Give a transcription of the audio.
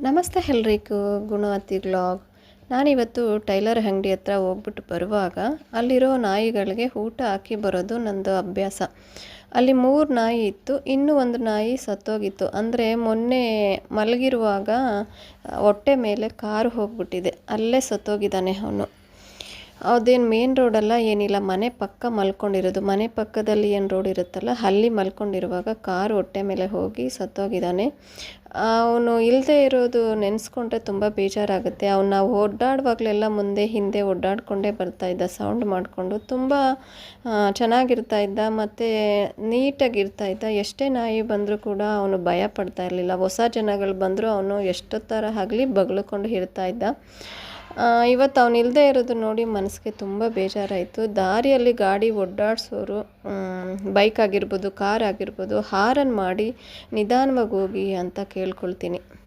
ನಮಸ್ತೆ ಎಲ್ರಿಗೂ, ಗುಣವತಿ ವ್ಲಾಗ್. ನಾನಿವತ್ತು ಟೈಲರ್ ಅಂಗಡಿ ಹತ್ರ ಹೋಗ್ಬಿಟ್ಟು ಬರುವಾಗ ಅಲ್ಲಿರೋ ನಾಯಿಗಳಿಗೆ ಊಟ ಹಾಕಿ ಬರೋದು ನಂದು ಅಭ್ಯಾಸ. ಅಲ್ಲಿ 3 ನಾಯಿ ಇತ್ತು, ಇನ್ನೂ ಒಂದು ನಾಯಿ ಸತ್ತೋಗಿತ್ತು. ಅಂದರೆ ಮೊನ್ನೆ ಮಲಗಿರುವಾಗ ಹೊಟ್ಟೆ ಮೇಲೆ ಕಾರು ಹೋಗ್ಬಿಟ್ಟಿದೆ, ಅಲ್ಲೇ ಸತ್ತೋಗಿದ್ದಾನೆ ಅವನು. ಅದೇನು ಮೇನ್ ರೋಡಲ್ಲ, ಏನಿಲ್ಲ, ಮನೆ ಪಕ್ಕ ಮಲ್ಕೊಂಡಿರೋದು. ಮನೆ ಪಕ್ಕದಲ್ಲಿ ಏನು ರೋಡ್ ಇರುತ್ತಲ್ಲ, ಅಲ್ಲಿ ಮಲ್ಕೊಂಡಿರುವಾಗ ಕಾರು ಹೊಟ್ಟೆ ಮೇಲೆ ಹೋಗಿ ಸತ್ತೋಗಿದ್ದಾನೆ. ಅವನು ಇಲ್ಲದೆ ಇರೋದು ನೆನೆಸ್ಕೊಂಡ್ರೆ ತುಂಬ ಬೇಜಾರಾಗುತ್ತೆ. ಅವನು ನಾವು ಓಡಾಡುವಾಗಲೆಲ್ಲ ಮುಂದೆ ಹಿಂದೆ ಓಡಾಡಿಕೊಂಡೇ ಬರ್ತಾಯಿದ್ದ, ಸೌಂಡ್ ಮಾಡಿಕೊಂಡು. ತುಂಬ ಚೆನ್ನಾಗಿರ್ತಾ ಇದ್ದ ಮತ್ತು ನೀಟಾಗಿರ್ತಾಯಿದ್ದ. ಎಷ್ಟೇ ನಾಯಿ ಬಂದರೂ ಕೂಡ ಅವನು ಭಯ ಪಡ್ತಾ ಇರಲಿಲ್ಲ. ಹೊಸ ಜನಗಳು ಬಂದರೂ ಅವನು ಎಷ್ಟೊತ್ತರ ಆಗಲಿ ಬಗ್ಳ್ಕೊಂಡು ಇರ್ತಾ ಇದ್ದ. ಇವತ್ತು ಅವನು ಇಲ್ಲದೆ ಇರೋದು ನೋಡಿ ಮನಸ್ಸಿಗೆ ತುಂಬ ಬೇಜಾರಾಯಿತು. ದಾರಿಯಲ್ಲಿ ಗಾಡಿ ಓಡಾಡಿಸೋರು, ಬೈಕ್ ಆಗಿರ್ಬೋದು, ಕಾರ್ ಆಗಿರ್ಬೋದು, ಹಾರನ್ ಮಾಡಿ ನಿಧಾನವಾಗಿ ಹೋಗಿ ಅಂತ ಕೇಳ್ಕೊಳ್ತೀನಿ.